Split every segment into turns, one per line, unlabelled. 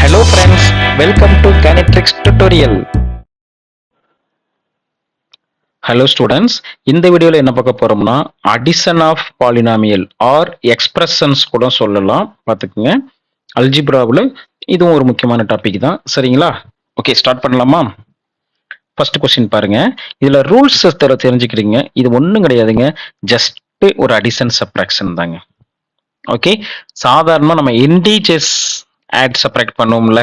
Hello friends, welcome to Canitrix tutorial. Hello students, இந்த வீடியோல என்ன பார்க்க போறோம்னா addition of polynomial or expressions கூட சொல்லலாம். பாத்துக்குங்க, அல்ஜிப்ராவில் இதுவும் ஒரு முக்கியமான டாபிக் தான். சரிங்களா? ஓகே, ஸ்டார்ட் பண்ணலாமா? ஃபர்ஸ்ட் கொஸ்டின் பாருங்க. இதுல ரூல்ஸ் தெரிஞ்சுக்கிறீங்க. இது ஒண்ணும் கிடையாதுங்க, ஜஸ்ட் ஒரு அடிஷன் சப்ட்ராக்ஷன் தாங்க. ஓகே, சாதாரணமா நம்ம இன்டீஜர்ஸ் ஆட் சப்ராக்ட் பண்ணுவோம்ல,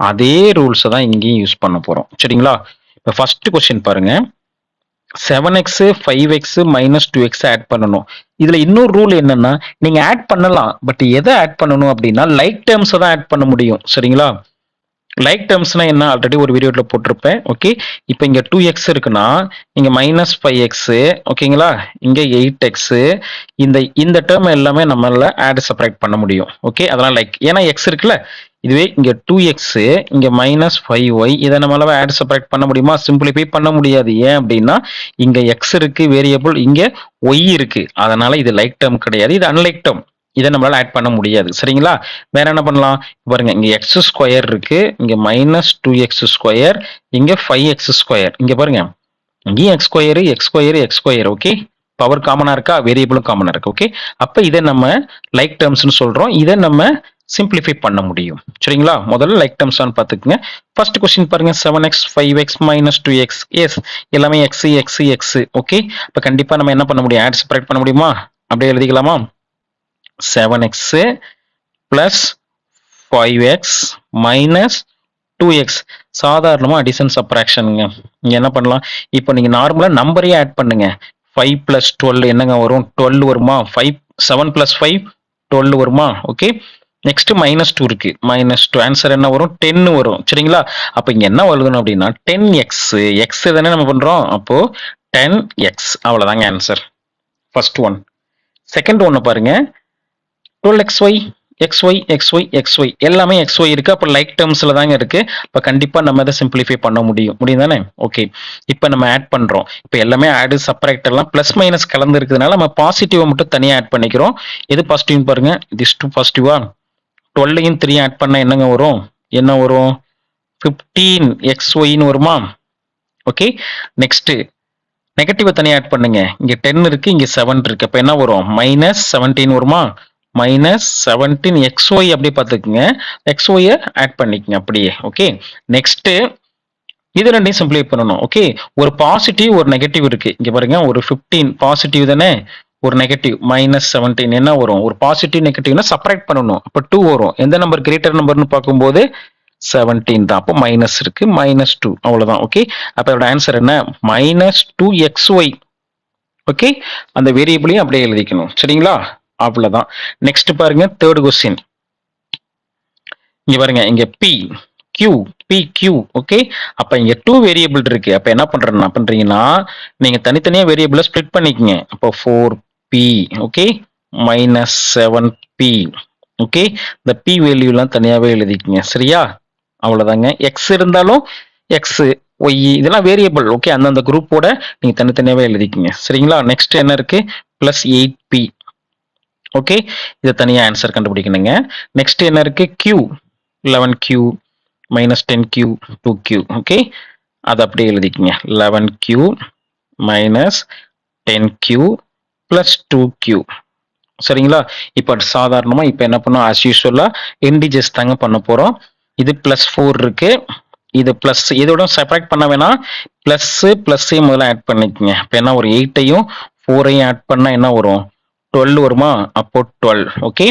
அதே ரூல்ஸ் தான் இங்கேயும் யூஸ் பண்ண போறோம். சரிங்களா? இப்போ ஃபர்ஸ்ட் கொஸ்டின் பாருங்க. 7x 5x minus 2x add பண்ணணும். இதுல இன்னொரு ரூல் என்னன்னா, நீங்க ஆட் பண்ணலாம், பட் எதை ஆட் பண்ணணும் அப்படின்னா லைக் டேர்ம்ஸ் தான் ஆட் பண்ண முடியும். சரிங்களா? லைக் டேர்ம்ஸ்னா என்ன, ஆல்ரெடி ஒரு வீடியோல போட்டிருப்பேன். ஓகே, இப்போ இங்க 2x இருக்குன்னா இங்க மைனஸ் 5x, ஓகேங்களா, இங்க 8x, இந்த டேர்ம் எல்லாமே நம்மளால ஆட் செப்பரேட் பண்ண முடியும். ஓகே, அதெல்லாம் லைக், ஏன்னா x இருக்குல்ல. இதுவே இங்க 2x, இங்க மைனஸ் 5y, இதை நம்மளால ஆட் செப்பரேட் பண்ண முடியுமா? சிம்பிளிஃபை பண்ண முடியாது. ஏன் அப்படின்னா இங்க x இருக்கு வேரியபிள், இங்க y இருக்கு, அதனால இது லைக் டேர்ம் கிடையாது, இது அன்லைக் டேர்ம். இதை நம்மளால ஆட் பண்ண முடியாது. சரிங்களா? வேற என்ன பண்ணலாம் பாருங்க. இங்க எக்ஸ் ஸ்கொயர் இருக்கு, இங்க மைனஸ் 2x ஸ்கொயர், இங்க 5x ஸ்கொயர். இங்க பாருங்க, இங்கேயும் X square X square X square. Okay, power காமனா இருக்கா, வேரியபிளும் காமனா இருக்கு. ஓகே, அப்ப இதை நம்ம லைக் டேர்ம்ஸ்னு சொல்றோம். இதை நம்ம சிம்பிளிஃபை பண்ண முடியும். சரிங்களா? முதல்ல லைக் டேர்ம்ஸ் பார்த்துக்குங்க. ஃபர்ஸ்ட் கொஸ்டின் பாருங்க. 7x 5x minus 2x. Yes, எல்லாமே எக்ஸ் எக்ஸ் எக்ஸ். ஓகே, அப்ப கண்டிப்பா நம்ம என்ன பண்ண முடியும், ஆட் செப்பரேட் பண்ண முடியுமா? அப்படியே எழுதிக்கலாமா? 7x plus 5x minus 2x. சாதாரணமா அடிஷன் சப்ராக்ஷனுங்க. நீங்க என்ன பண்ணலாம், இப்போ நீங்க நார்மலா நம்பரையே ஆட் பண்ணுங்க. 5 plus 12 என்னங்க வரும்? 12 வருமா? 7 plus 5 12 வருமா? ஓகே, நெக்ஸ்ட் மைனஸ் 2 இருக்கு, மைனஸ் 2, ஆன்சர் என்ன வரும்? 10 வரும். சரிங்களா? அப்ப இங்க என்ன எழுதணும் அப்படின்னா 10x, x தானே நம்ம பண்றோம், அப்போ 10x. அவ்வளவுதாங்க ஆன்சர். First one. செகண்ட் ஒன்னு பாருங்க. 12xy xy xy xy எல்லாமே xy இருக்கு, அப்ப லைக் டேர்ம்ஸ்ல தாங்க இருக்கு. அப்ப கண்டிப்பா நம்ம இதை சிம்பிளிஃபை பண்ண முடியும் தானே? ஓகே, இப்போ நம்ம ஆட் பண்றோம். இப்போ எல்லாமே ஆட் சப்ராக்ட் எல்லாம் பிளஸ் மைனஸ் கலந்து இருக்கிறதுனால நம்ம பாசிட்டிவ் மட்டும் தனியா ஆட் பண்ணிக்கிறோம். எது பாசிட்டிவ் பாருங்க, திஸ் 2 பாசிட்டிவா. 12யும் 3 ஆட் பண்ணா என்னங்க வரும்? என்ன வரும்? 15xyன்னு வருமா? ஓகே, நெக்ஸ்ட் நெகட்டிவ் தனியா ஆட் பண்ணுங்க. இங்க 10 இருக்கு, இங்க 7 இருக்கு, அப்ப என்ன வரும்? மைனஸ் 17 வருமா? Minus 17xy. அப்படியே பார்த்துக்குங்க, xy ஆட் பண்ணிக்கங்க அப்படியே. ஓகே, நெக்ஸ்ட் இது ரெண்டையும் சிம்பிளிஃபை பண்ணணும். ஓகே, ஒரு பாசிட்டிவ் ஒரு நெகட்டிவ் இருக்கு. இங்க பாருங்க, ஒரு 15 பாசிட்டிவ் தானே, ஒரு நெகட்டிவ் மைனஸ் 17 என்ன வரும்? ஒரு பாசிட்டிவ் நெகட்டிவ்னா செப்பரேட் பண்ணணும், அப்ப 2 வரும். எந்த நம்பர் கிரேட்டர் நம்பர்னு பார்க்கும்போது 17 தான், அப்போ மைனஸ் இருக்கு, மைனஸ் 2, அவ்வளவுதான். ஓகே, அப்ப இதோட ஆன்சர் என்ன? Minus 2xy. ஓகே, அந்த வேரியபிளையும் அப்படியே எழுதிக்கணும். சரிங்களா? அவ்வளவுதான். நெக்ஸ்ட் பாருங்க, தேர்ட் கொஸ்டின். இங்க பாருங்க, இங்க p q p q. Okay, அப்ப இங்க 2 வேரியபிள் இருக்கு. அப்ப என்ன பண்றீங்கன்னா நீங்க தனித்தனியா வேரியபிளை ஸ்ப்ளிட் பண்ணிக்கங்க. அப்போ 4p, okay, minus 7p. Okay, இந்த p வேல்யூ எல்லாம் தனியாவே எழுதிக்கங்க. சரியா? அவ்வளவுதாங்க. x இருந்தாலும் x y இதெல்லாம் வேரியபிள். ஓகே, அந்தந்த குரூப்போட நீங்க தனித்தனியாவே எழுதிக்கங்க. சரிங்களா? நெக்ஸ்ட் என்ன இருக்கு? Plus 8p. ஓகே, இதை தனியா ஆன்சர் கண்டுபிடிக்கணுங்க. நெக்ஸ்ட் என்ன இருக்கு? q 11q minus 10q 2q. Okay, அதை அப்படியே எழுதிக்கங்க. 11q minus 10q plus 2q. சரிங்களா? இப்போ சாதாரணமா இப்போ என்ன பண்ணோம், ஆஸ் யூஸ்வலா இன்டிஜர்ஸ் தாங்க பண்ண போறோம். இது பிளஸ் 4 இருக்கு, இது பிளஸ், இதோட செப்பரேட் பண்ண வேணாம், பிளஸ் பிளஸ்ஸையும் முதல்ல ஆட் பண்ணிக்கங்க. இப்போ என்ன, ஒரு 8ஐயும் 4ஐயும் ஆட் பண்ணா என்ன வரும்? 12 வருமா? அப்போ 12. ஓகே,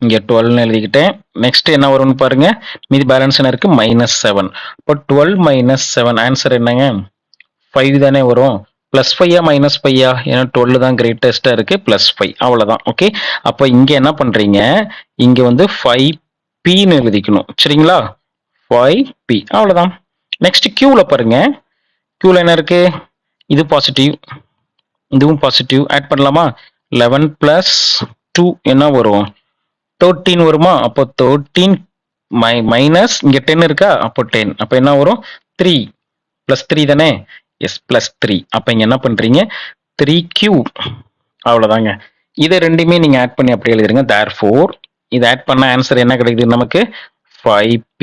இங்க 12 எழுதிக்கிட்டேன். நெக்ஸ்ட் என்ன வரும்னு பாருங்க, மீதி பேலன்ஸ் என்ன இருக்கு? மைனஸ் 7. இப்போ 12 மைனஸ் 7 ஆன்சர் என்னங்க? 5 தானே வரும். பிளஸ் 5 மைனஸ் 5, ஏன்னா 12 தான் கிரேட்டஸ்டா இருக்கு, பிளஸ் 5. அவ்வளவுதான். ஓகே, அப்போ இங்க என்ன பண்றீங்க, இங்க வந்து 5pன்னு எழுதிக்கணும். சரிங்களா? 5p, அவ்வளவுதான். நெக்ஸ்ட் qல பாருங்க. qல என்ன இருக்கு? இது பாசிட்டிவ், இதுவும் பாசிட்டிவ், ஆட் பண்ணலாமா? 11 பிளஸ் 2 என்ன வரும்? 13 வருமா? அப்போ 13 மைனஸ் இங்க 10 இருக்கா, அப்போ 10, அப்ப என்ன வரும்? 3 பிளஸ் 3 தானே? Yes, plus 3. அப்ப இங்க என்ன பண்றீங்க? 3q. அவ்வளவுதாங்க. இதை ரெண்டுமே நீங்க ஆட் பண்ணி அப்படியே எழுதிருங்க. therefore இதை ஆட் பண்ண ஆன்சர் என்ன கிடைக்குது நமக்கு? 5p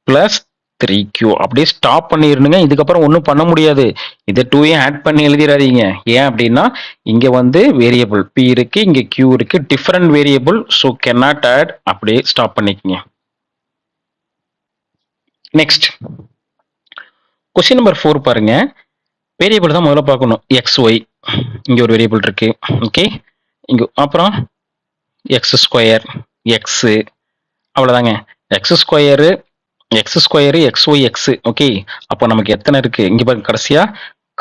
plus 3q அப்படியே ஸ்டாப் பண்ணிருந்துங்க. இதுக்கப்புறம் ஒன்றும் பண்ண முடியாது. இதை 2 ஆட் பண்ணி எழுதிடாதீங்க. ஏன் அப்படின்னா இங்க வந்து வேரியபிள் p இருக்கு, இங்க q இருக்கு, different variable, so cannot add, அப்படியே ஸ்டாப் பண்ணிக்கங்க. நெக்ஸ்ட் கொஸ்டின் நம்பர் 4 பாருங்க. வேரியபிள் தான் முதல்ல பார்க்கணும். எக்ஸ் ஒய் இங்க ஒரு வேரியபிள் இருக்கு. ஓகே, இங்க அப்புறம் எக்ஸ் ஸ்கொயர், எக்ஸ், அவ்வளவுதாங்க. X square, x y x. Okay, அப்போ நமக்கு எத்தனை இருக்கு இங்க பாருங்க, கடைசியா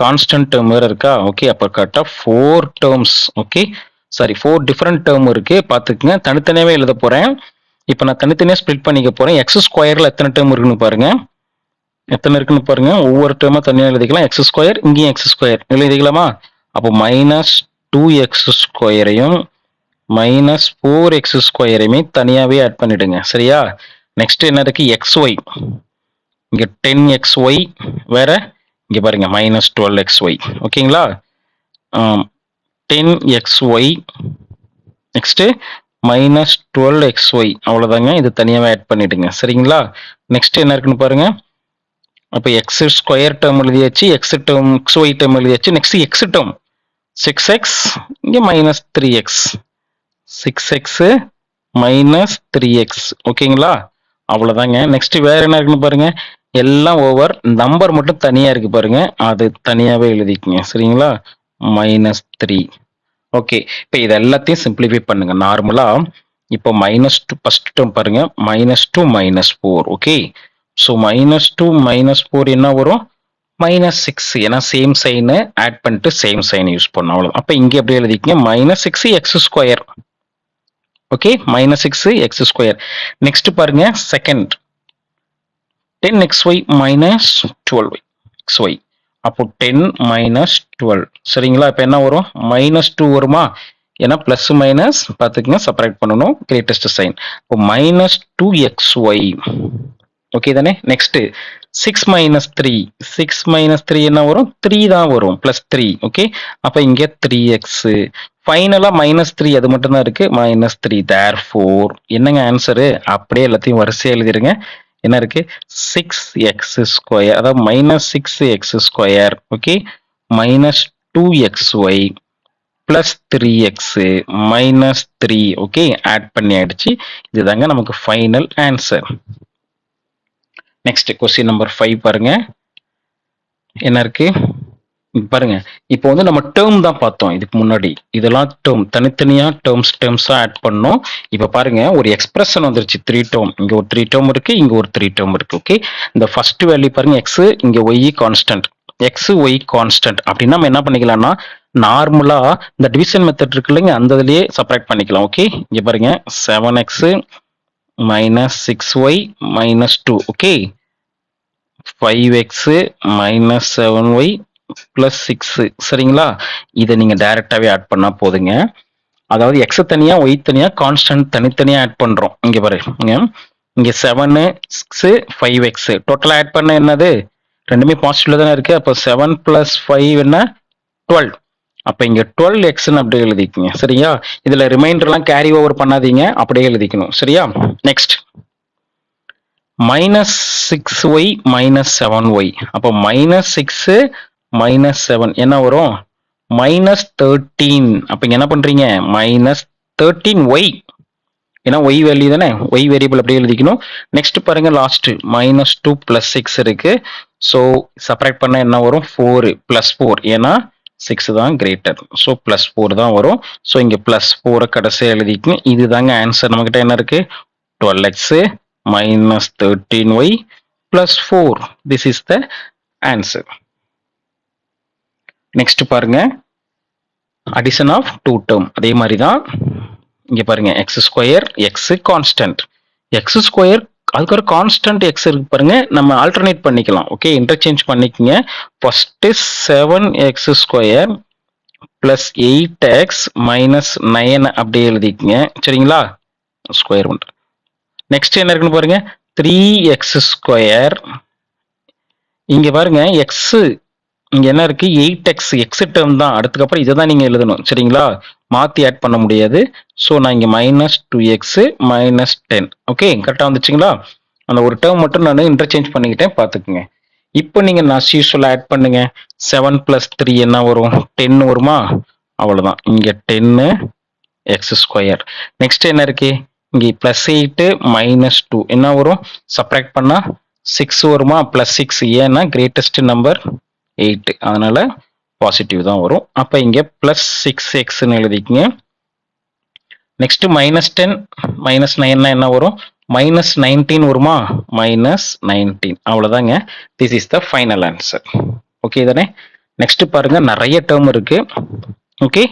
கான்ஸ்டன்ட் டேர்ம் வேற இருக்கா. ஓகே, அப்போ கரெக்டா 4 terms. Okay, sorry 4 different term இருக்கு. பாத்துக்கங்க, தனித்தனியாவே எழுத போறேன். இப்போ நான் தனித்தனியா ஸ்ப்ளிட் பண்ணிக்க போறேன். எக்ஸ் ஸ்கொயர்ல எத்தனை டேர்ம் இருக்குன்னு பாருங்க. எத்தனை இருக்குன்னு பாருங்க. ஒவ்வொரு டேர்மா தனியா எழுதிக்கலாம். எக்ஸ் ஸ்கொயர், இங்கேயும் எக்ஸ் ஸ்கொயர் எழுதிக்கலாமா. அப்போ -2x ஸ்கொயரையும் -4x ஸ்கொயரையுமே தனியாவே ஆட் பண்ணிடுங்க. சரியா. நெக்ஸ்ட் என்ன இருக்கு, xy. இங்க 10xy வேற, இங்க பாருங்க -12xy. ஓகேங்களா. 10xy நெக்ஸ்ட் -12xy, அவ்வளவுதாங்க. இது தனியாவே ஆட் பண்ணிடுங்க. சரிங்களா. நெக்ஸ்ட் என்ன இருக்குன்னு பாருங்க. அப்ப எக்ஸ் ஸ்கொயர் டேர்ம் எழுதியாச்சு, எக்ஸ் டேர்ம் xy டேர்ம் எழுதியாச்சு. நெக்ஸ்ட் எக்ஸ் டேர்ம் 6x, இங்க -3x, 6x -3x. ஓகேங்களா, அவ்வளவுதாங்க. நெக்ஸ்ட் வேற என்ன இருக்குன்னு பாருங்க. எல்லாம் ஓவர், நம்பர் மட்டும் தனியா இருக்கு பாருங்க, அது தனியாவே எழுதிக்கங்க. சரிங்களா, -3. ஓகே, இப்போ இது எல்லாத்தையும் சிம்பிளிஃபை பண்ணுங்க. நார்மலா இப்போ -2 ஃபர்ஸ்ட் டேர்ம் பாருங்க, -2 -4. ஓகே, ஸோ -2 -4 என்ன வரும், -6. ஏன்னா சேம் சைனு ஆட் பண்ணிட்டு சேம் சைன் யூஸ் பண்ணோம், அவ்வளோ. அப்போ இங்கே எப்படி எழுதிக்கங்க, -6x square. Okay, -6x square. Next பாருங்க செகண்ட், 10xy -12xy. அப்போ 10 -12. சரிங்களா. இப்போ என்ன வரும், -2 வருமா. ஏன்னா பிளஸ் மைனஸ் பார்த்துக்கங்க, செப்பரேட் பண்ணணும், கிரேட்டஸ்ட் சைன். இப்போ -2xy. ஓகே தானே. நெக்ஸ்ட் 6 -3. 6 - 3 என்ன வரும், 3 தான் வரும், +3. ஓகே, அப்ப இங்க 3x. ஃபைனலா -3 அது மட்டும் தான் இருக்கு, -3. therefore என்னங்க ஆன்சரு, அப்படியே எல்லாத்தையும் வரிசையா எழுதிருங்க. என்ன இருக்கு, 6x ஸ்கொயர், அதாவது -6x square. Okay, -2xy +3x -3. Okay, add பண்ணி ஆயிடுச்சு. இதுதாங்க நமக்கு final answer. Next question number 5 பாருங்க. என்ன இருக்கு பாருங்க. இப்போ வந்து நம்ம டேர்ம் தான் பார்த்தோம் இதுக்கு முன்னாடி. இதெல்லாம் டேர்ம், தனித்தனியா டேர்ம்ஸா ஆட் பண்ணோம். இப்போ பாருங்க, ஒரு எக்ஸ்பிரஷன் வந்துருச்சு, 3 டேர்ம். இங்க ஒரு 3 டேர்ம் இருக்கு, இங்க ஒரு 3 டேர்ம் இருக்கு. ஓகே, இந்த ஃபர்ஸ்ட் வேல்யூ பாருங்க, x, இங்க y constant, x y constant. அப்படின்னா நம்ம என்ன பண்ணிக்கலாம்னா, நார்மலா இந்த டிவிஷன் மெத்தட் இருக்கு இல்லைங்க, அந்த இதுலயே செப்பரேட் பண்ணிக்கலாம். ஓகே, இங்க பாருங்க 7x -6y -2. Okay, 5x -7y +6. சரிங்களா. இதை நீங்க டைரக்டாவே ஆட் பண்ணா போதுங்க. அதாவது x தனியா y தனியா கான்ஸ்டன்ட் தனித்தனியா ஆட் பண்றோம். இங்க பாருங்க, இங்க 7 6 5x டோட்டலா ஆட் பண்ண என்னது, ரெண்டுமே பாசிட்டிவ்ல தானே இருக்கு. அப்போ 7 + 5 என்ன, 12. அப்ப இங்க 12x அப்படியே எழுதிக்கங்க. சரியா. இதுல ரிமைண்டர் எல்லாம் கேரி ஓவர் பண்ணாதீங்க, அப்படியே எழுதிக்கணும். சரியா. Next -6y -7y. அப்போ -6 -7 என்ன வரும், -13. அப்ப இங்க என்ன பண்றீங்க, -13y. ஏன்னா y வேல்யூ தானே, y வேரியபிள் அப்படியே எழுதிக்கணும். நெக்ஸ்ட் பாருங்க, லாஸ்ட் -2 + 6 இருக்கு. ஸோ செப்பரேட் பண்ண என்ன வரும், 4 +4. ஏன்னா 6 தான் கிரேட்டர், ஸோ +4 தான் வரும். ஸோ இங்க +4 கடைசியாக எழுதிக்கணும். இதுதாங்க ஆன்சர். நம்ம கிட்ட என்ன இருக்கு, 12x -13y +4. This is the answer. Next பாருங்க, அடிஷன் ஆஃப் 2 டேர்ம். அதே மாதிரி தான் இங்க பாருங்க, X square, X constant, X square, அதுக்கு ஒரு கான்ஸ்டன்ட் எக்ஸ் இருக்கு பாருங்க, நம்ம ஆல்டர்னேட் பண்ணிக்கலாம். ஓகே, இன்டர்சேஞ்ச் பண்ணிக்கங்க. ஃபர்ஸ்ட் 7x ஸ்கொயர் +8x -9 அப்படியே எழுதிக்கங்க. சரிங்களா, ஸ்கொயர் பண்ற. நெக்ஸ்ட் என்ன இருக்குன்னு பாருங்க, 3x ஸ்கொயர். இங்க பாருங்க, எக்ஸ் இங்க என்ன இருக்கு, 8x, எக்ஸ் டேர்ம் தான். அதுக்கப்புறம் இதை தான் நீங்க எழுதணும். சரிங்களா, மாற்றி ஆட் பண்ண முடியாது. ஸோ நான் இங்கே -2x -10. ஓகே, கரெக்டாக வந்துச்சுங்களா? அந்த ஒரு டேர்ம் மட்டும் நான் இன்டர்சேஞ்ச் பண்ணிக்கிட்டேன், பார்த்துக்குங்க. இப்போ நீங்கள் நான் யூஸ்வலாக ஆட் பண்ணுங்க. 7 + 3 என்ன வரும்? 10 வருமா? அவ்வளோதான். இங்கே 10 x². நெக்ஸ்ட் என்ன இருக்கு? இங்கே +8 -2 என்ன வரும்? சப்ராக்ட் பண்ணா 6 வருமா? +6. ஏன்னா கிரேட்டஸ்ட் நம்பர் 8, அதனால பாசிட்டிவ் தான் வரும். அப்ப இங்க +6x எழுதிக்கங்க. நெக்ஸ்ட் -10 -9 என்ன வரும்? -19 வருமா? -19. அவ்வளவுதாங்க. This is the final answer. Okay தானே? நெக்ஸ்ட் பாருங்க, நிறைய டேர்ம் இருக்கு. ஓகே,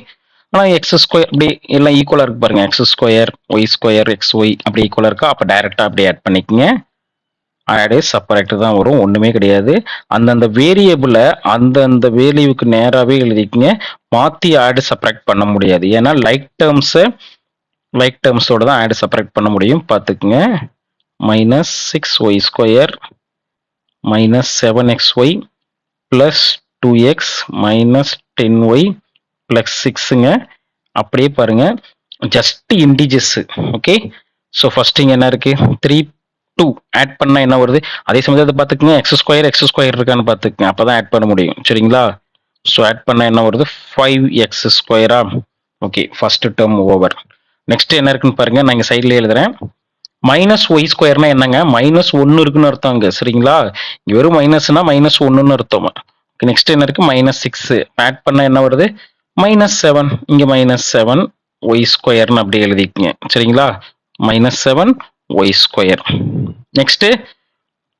ஆனா x² அப்படி எல்லாம் ஈக்குவலா இருக்கு பாருங்க. x², y², xy அப்படி ஈக்குவலா இருக்கா? அப்ப டைரக்டா அப்படியே ஆட் பண்ணிக்கங்க. ஆடு செப்பரேட் தான் வரும், ஒண்ணுமே கிடையாது. அந்தந்த வேரியபிளை அந்தந்த வேல்யூக்கு நேராகவே எழுதிக்கங்க. மாற்றி ஆடு செப்பரேட் பண்ண முடியாது. ஏன்னா லைக் டேர்ம்ஸோட தான் ஆடு செப்பரேட் பண்ண முடியும். பார்த்துக்குங்க. -6y² -7xy +2x -10y +6ங்க. அப்படியே பாருங்க, just integers. Okay, so first இங்க என்ன இருக்கு? 3 2 ஆட் பண்ணா என்ன வருது? அதே சமயத்தை பார்த்துக்குங்க, x² இருக்கான்னு பார்த்துக்குங்க, அப்பதான் ஆட் பண்ண முடியும். சரிங்களா? ஸோ ஆட் பண்ணா என்ன வருது? 5x². Okay, first term over. Next என்ன இருக்குன்னு பாருங்க, நான் இங்க சைட்ல எழுதுறேன். -y² என்னங்க? -1 இருக்குன்னு அர்த்தம் அங்க. சரிங்களா? இங்க வெறும் மைனஸ்னா -1ன்னு அர்த்தம். நெக்ஸ்ட் என்ன இருக்கு? -6 ஆட் பண்ணா என்ன வருது? -7. இங்க -7 y²ன்னு அப்படியே எழுதிக்கங்க. சரிங்களா? -7 y². நெக்ஸ்ட்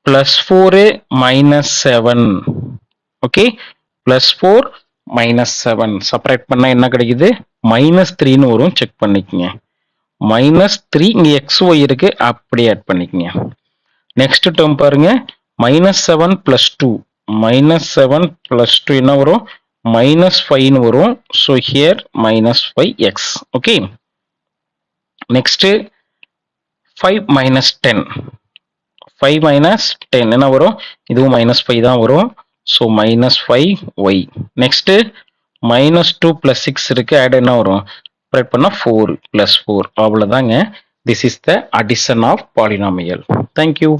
+4 -7. ஓகே, +4 -7 செப்பரேட் பண்ணா என்ன கிடைக்குது? -3ன்னு வரும். செக் பண்ணிக்கங்க. -3 இங்க xy இருக்கு, அப்படியே ஆட் பண்ணிக்கங்க. நெக்ஸ்ட் டேர்ம் பாருங்க, -7 + 2 -7 + 2 என்ன வரும்? -5ன்னு வரும். So here -5x. Okay, next 5 -10 என்ன வரும்? இதுவும் -5 தான் வரும். So -5y. நெக்ஸ்ட் -2 + 6 இருக்கு, ஆட் என்ன வரும்? செப்பரேட் பண்ணா 4 + 4. அவ்வளவுதாங்க. This is the addition of polynomial. Thank you.